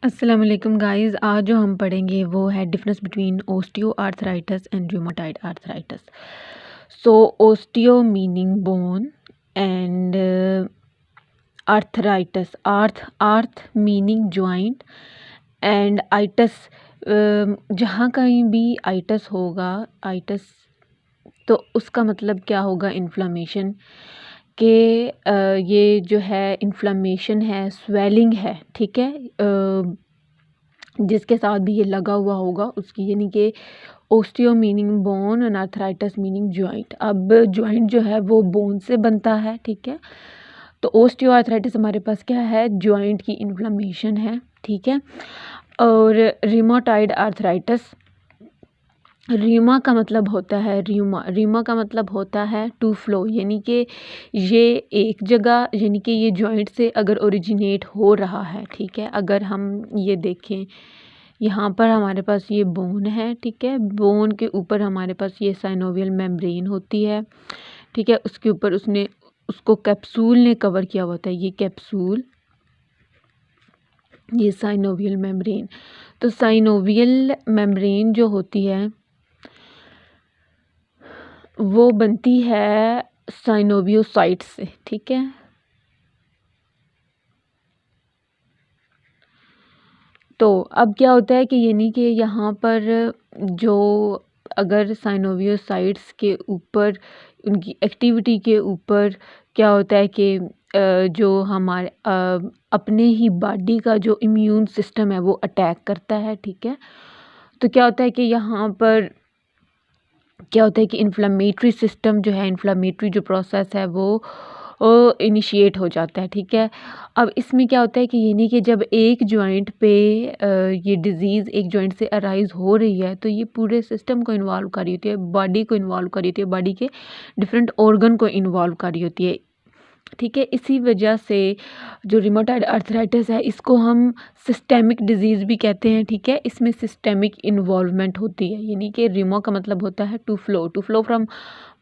अस्सलाम वालेकुम गाइस। आज जो हम पढ़ेंगे वो है difference between osteo arthritis and rheumatoid arthritis. So osteo meaning bone and arthritis आर्थ मीनिंग जॉइंट एंड आइटस जहाँ कहीं भी आइटस होगा आइटस तो उसका मतलब क्या होगा इन्फ्लामेशन के ये जो है इन्फ्लामेशन है स्वेलिंग है, ठीक है। जिसके साथ भी ये लगा हुआ होगा उसकी यानी कि osteo meaning bone and arthritis meaning joint. अब जॉइंट जो है वो बोन से बनता है, ठीक है। तो ओस्टियो आर्थराइटिस हमारे पास क्या है, जॉइंट की इन्फ्लामेशन है, ठीक है। और रिमोटाइड आर्थराइटिस, रीमा का मतलब होता है रीमा का मतलब होता है टू फ्लो, यानी कि ये एक जगह यानी कि ये जॉइंट से अगर ओरिजिनेट हो रहा है, ठीक है। अगर हम ये देखें यहाँ पर हमारे पास ये बोन है, ठीक है। बोन के ऊपर हमारे पास ये साइनोवियल मेम्ब्रेन होती है, ठीक है। उसके ऊपर उसको कैप्सूल ने कवर किया हुआ होता है, ये कैप्सूल, ये साइनोवियल मेम्ब्रेन। तो साइनोवियल मेम्ब्रेन जो होती है वो बनती है साइनोवियोसाइट से, ठीक है। तो अब क्या होता है कि यानी कि यहाँ पर जो अगर साइनोवियोसाइट्स के ऊपर उनकी एक्टिविटी के ऊपर क्या होता है कि जो हमारे अपने ही बॉडी का जो इम्यून सिस्टम है वो अटैक करता है, ठीक है। तो क्या होता है कि यहाँ पर क्या होता है कि इन्फ्लामेटरी सिस्टम जो है, इन्फ्लामेटरी जो प्रोसेस है वो इनिशिएट हो जाता है, ठीक है। अब इसमें क्या होता है कि यानी कि जब एक जॉइंट पे ये डिज़ीज़ एक जॉइंट से अराइज़ हो रही है तो ये पूरे सिस्टम को इन्वॉल्व कर रही होती है, बॉडी को इन्वॉल्व कर रही होती है, बॉडी के डिफरेंट ऑर्गन को इन्वॉल्व कर रही होती है, ठीक है। इसी वजह से जो रिमोटाइड आर्थराइटिस है इसको हम सिस्टेमिक डिजीज़ भी कहते हैं, ठीक है। इसमें सिस्टेमिक इन्वॉल्वमेंट होती है, यानी कि रिमो का मतलब होता है to flow from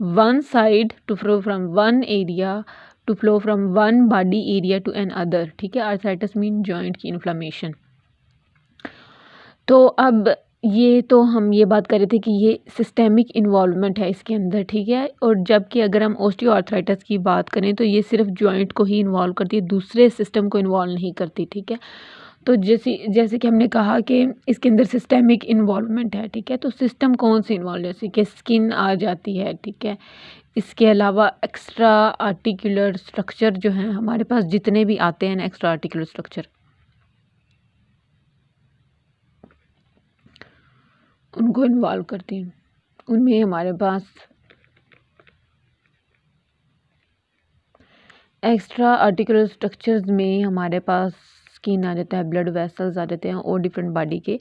one side, to flow from one area, to flow from one body area to another, ठीक है। आर्थराइटिस मीन जॉइंट की इन्फ्लामेशन। तो अब ये तो हम ये बात कर रहे थे कि ये सिस्टेमिक इन्वॉल्वमेंट है इसके अंदर, ठीक है। और जबकि अगर हम ओस्टियोआर्थराइटिस की बात करें तो ये सिर्फ जॉइंट को ही इन्वॉल्व करती है, दूसरे सिस्टम को इन्वॉल्व नहीं करती, ठीक है। तो जैसे जैसे कि हमने कहा कि इसके अंदर सिस्टेमिक इन्वॉल्वमेंट है, ठीक है। तो सिस्टम कौन सी इन्वॉल्व, जैसे कि स्किन आ जाती है, ठीक है। इसके अलावा एक्स्ट्रा आर्टिकुलर स्ट्रक्चर जो हैं हमारे पास जितने भी आते हैं एक्स्ट्रा आर्टिकुलर स्ट्रक्चर, उनको इन्वॉल्व करती हैं। उनमें हमारे पास एक्स्ट्रा आर्टिकुलर स्ट्रक्चर्स में हमारे पास स्किन आ जाता है, ब्लड वेसल्स आ जाते हैं और डिफरेंट बॉडी के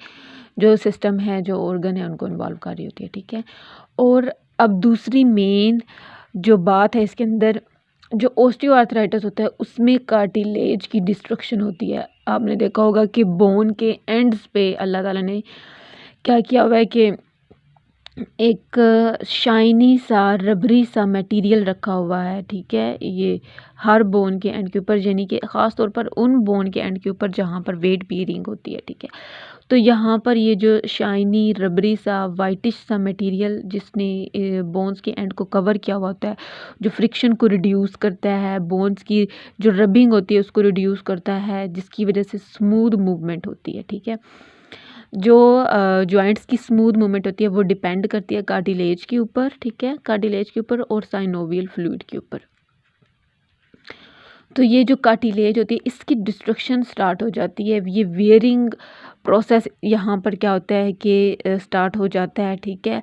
जो सिस्टम है, जो ऑर्गन है, उनको इन्वॉल्व कर रही होती है, ठीक है। और अब दूसरी मेन जो बात है इसके अंदर, जो ओस्टियोआर्थराइटिस होता है उसमें कार्टिलेज की डिस्ट्रक्शन होती है। आपने देखा होगा कि बोन के एंड्स पे अल्लाह ताला ने क्या किया हुआ है कि एक शाइनी सा रबरी सा मटेरियल रखा हुआ है, ठीक है। ये हर बोन के एंड के ऊपर, यानी कि ख़ास तौर पर उन बोन के एंड के ऊपर जहाँ पर वेट बेयरिंग होती है, ठीक है। तो यहाँ पर ये जो शाइनी रबरी सा वाइटिश सा मटेरियल जिसने बोन्स के एंड को कवर किया हुआ होता है, जो फ्रिक्शन को रिड्यूस करता है, बोन्स की जो रबिंग होती है उसको रिड्यूस करता है, जिसकी वजह से स्मूथ मूवमेंट होती है, ठीक है। जो जॉइंट्स की स्मूथ मूवमेंट होती है वो डिपेंड करती है कार्टिलेज के ऊपर, ठीक है, कार्टिलेज के ऊपर और साइनोवियल फ्लूइड के ऊपर। तो ये जो कार्टिलेज होती है इसकी डिस्ट्रक्शन स्टार्ट हो जाती है, ये वेयरिंग प्रोसेस यहाँ पर क्या होता है कि स्टार्ट हो जाता है, ठीक है।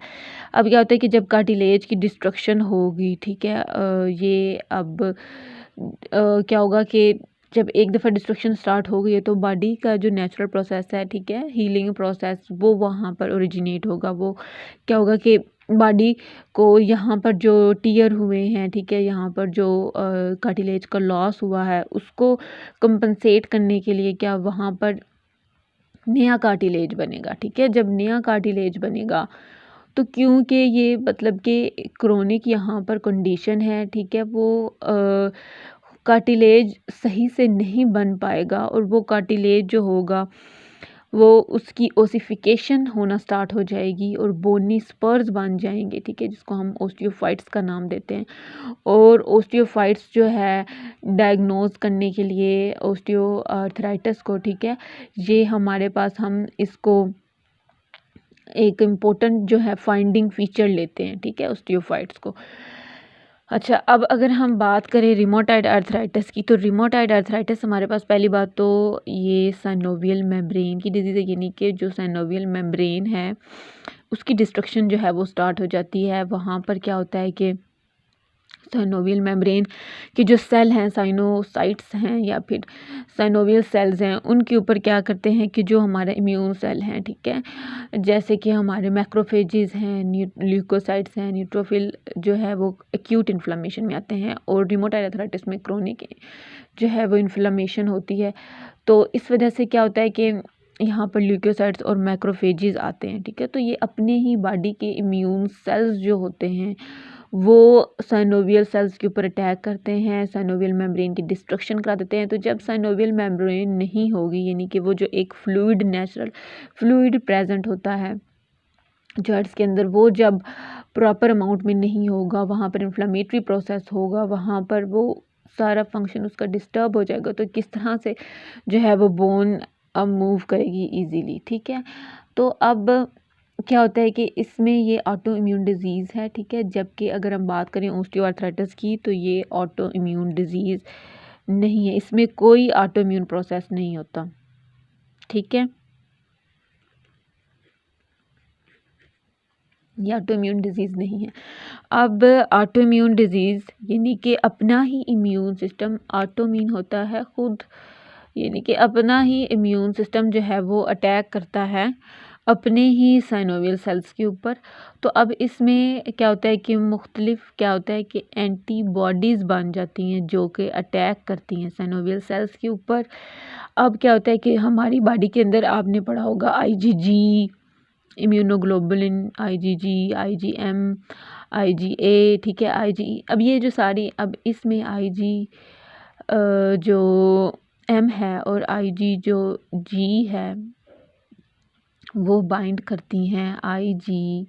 अब क्या होता है कि जब कार्टिलेज की डिस्ट्रक्शन होगी, ठीक है, ये अब क्या होगा कि जब एक दफ़ा डिस्ट्रक्शन स्टार्ट हो गई है तो बॉडी का जो नेचुरल प्रोसेस है, ठीक है, हीलिंग प्रोसेस, वो वहाँ पर ओरिजिनेट होगा। वो क्या होगा कि बॉडी को यहाँ पर जो टीयर हुए हैं, ठीक है, यहाँ पर जो कार्टिलेज का लॉस हुआ है उसको कंपनसेट करने के लिए क्या वहाँ पर नया कार्टिलेज बनेगा, ठीक है। जब नया कार्टिलेज बनेगा तो क्योंकि ये मतलब कि क्रोनिक यहाँ पर कंडीशन है, ठीक है, वो कार्टिलेज सही से नहीं बन पाएगा और वो कार्टिलेज जो होगा वो उसकी ओसिफिकेशन होना स्टार्ट हो जाएगी और बोनी स्पर्स बन जाएंगे, ठीक है, जिसको हम ओस्टियोफाइट्स का नाम देते हैं। और ओस्टियोफाइट्स जो है डायग्नोज करने के लिए ओस्टियो आर्थराइटिस को, ठीक है, ये हमारे पास हम इसको एक इम्पोर्टेंट जो है फाइंडिंग फीचर लेते हैं, ठीक है, ओस्टियोफाइट्स को। अच्छा, अब अगर हम बात करें रिमोटाइड आर्थराइटिस की, तो रिमोटाइड आर्थराइटिस हमारे पास पहली बात तो ये साइनोवियल मेम्ब्रेन की डिजीज़ है, यानी कि जो साइनोवियल मेम्ब्रेन है उसकी डिस्ट्रक्शन जो है वो स्टार्ट हो जाती है। वहाँ पर क्या होता है कि साइनोवियल मेम्ब्रेन के जो सेल हैं, साइनोसाइट्स हैं या फिर साइनोवियल सेल्स हैं, उनके ऊपर क्या करते हैं कि जो हमारे इम्यून सेल हैं, ठीक है, जैसे कि हमारे मैक्रोफेजेस हैं, ल्यूकोसाइट्स हैं, न्यूट्रोफिल जो है वो एक्यूट इन्फ्लेमेशन में आते हैं और रिमोटाइड आर्थराइटिस में क्रोनिक जो है वो इन्फ्लेमेशन होती है। तो इस वजह से क्या होता है कि यहाँ पर ल्यूकोसाइट्स और मैक्रोफेजेस आते हैं, ठीक है, तो ये अपने ही बॉडी के इम्यून सेल्स जो होते हैं वो साइनोवियल सेल्स के ऊपर अटैक करते हैं, साइनोवियल मेम्ब्रेन की डिस्ट्रक्शन करा देते हैं। तो जब साइनोवियल मेम्ब्रेन नहीं होगी, यानी कि वो जो एक फ्लूइड, नेचुरल फ्लूइड प्रेजेंट होता है जॉइंट्स के अंदर, वो जब प्रॉपर अमाउंट में नहीं होगा, वहाँ पर इन्फ्लामेटरी प्रोसेस होगा, वहाँ पर वो सारा फंक्शन उसका डिस्टर्ब हो जाएगा। तो किस तरह से जो है वो बोन अब मूव करेगी इजीली, ठीक है। तो अब क्या होता है कि इसमें ये ऑटो इम्यून डिजीज़ है, ठीक है, जबकि अगर हम बात करें ऑस्टियोआर्थराइटिस की तो ये ऑटो इम्यून डिजीज़ नहीं है, इसमें कोई ऑटो इम्यून प्रोसेस नहीं होता, ठीक है, ये ऑटो इम्यून डिजीज़ नहीं है। अब ऑटो इम्यून डिजीज़ यानी कि अपना ही इम्यून सिस्टम, ऑटो मीन होता है खुद, यानी कि अपना ही इम्यून सिस्टम जो है वो अटैक करता है अपने ही साइनोवियल सेल्स के ऊपर। तो अब इसमें क्या होता है कि मुख्तलिफ क्या होता है कि एंटीबॉडीज़ बन जाती हैं जो कि अटैक करती हैं साइनोवियल सेल्स के ऊपर। अब क्या होता है कि हमारी बॉडी के अंदर आपने पढ़ा होगा IgG, immunoglobulin, IgG, IgM, IgA, ठीक है, आईजी, अब ये जो सारी, अब इसमें आईजी जो एम है और आईजी जो जी है वो बाइंड करती हैं आईजी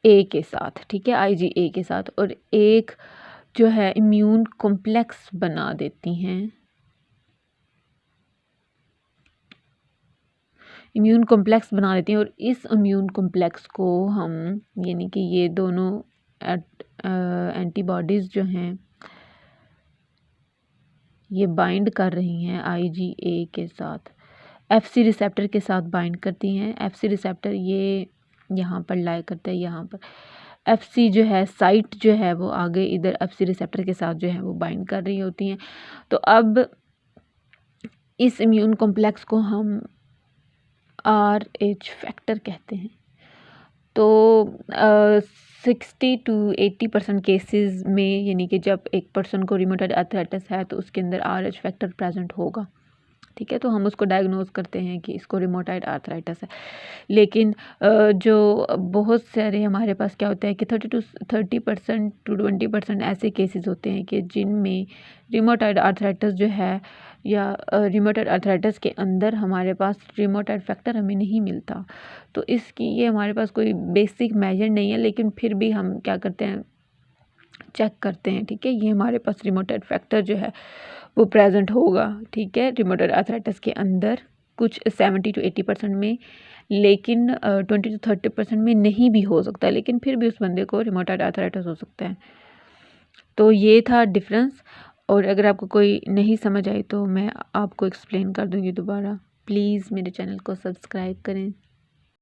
ए के साथ, ठीक है, आईजी ए के साथ, और एक जो है इम्यून कॉम्प्लेक्स बना देती हैं, इम्यून कॉम्प्लेक्स बना देती हैं। और इस इम्यून कॉम्प्लेक्स को हम, यानी कि ये दोनों एंटीबॉडीज़ जो हैं ये बाइंड कर रही हैं आईजीए के साथ, एफसी रिसेप्टर के साथ बाइंड करती हैं। एफसी रिसेप्टर ये यहाँ पर लाई करता है, यहाँ पर एफसी जो है साइट जो है वो आगे इधर एफसी रिसेप्टर के साथ जो है वो बाइंड कर रही होती हैं। तो अब इस इम्यून कॉम्प्लेक्स को हम RH फैक्टर कहते हैं। तो 60-80% केसेस में, यानी कि जब एक पर्सन को रिमोटाइड आर्थराइटिस है तो उसके अंदर RH फैक्टर प्रेजेंट होगा, ठीक है, तो हम उसको डायग्नोज करते हैं कि इसको रिमोटाइड आर्थराइटिस है। लेकिन जो बहुत सारे हमारे पास क्या होता है कि 30% to 20% ऐसे केसेस होते हैं कि जिनमें रिमोटाइड आर्थराइटिस जो है या रिमोटाइड आर्थराइटिस के अंदर हमारे पास रिमोटाइड फैक्टर हमें नहीं मिलता। तो इसकी ये हमारे पास कोई बेसिक मेजर नहीं है, लेकिन फिर भी हम क्या करते हैं, चेक करते हैं, ठीक है, ये हमारे पास रिमोटाइड फैक्टर जो है वो प्रेजेंट होगा, ठीक है, रिमोटाइड आर्थराइटिस के अंदर कुछ 70 to 80% में, लेकिन 20 to 30% में नहीं भी हो सकता, लेकिन फिर भी उस बंदे को रिमोटाइड आर्थराइटिस हो सकता है। तो ये था डिफरेंस। और अगर आपको कोई नहीं समझ आई तो मैं आपको एक्सप्लेन कर दूँगी दोबारा। प्लीज़ मेरे चैनल को सब्सक्राइब करें।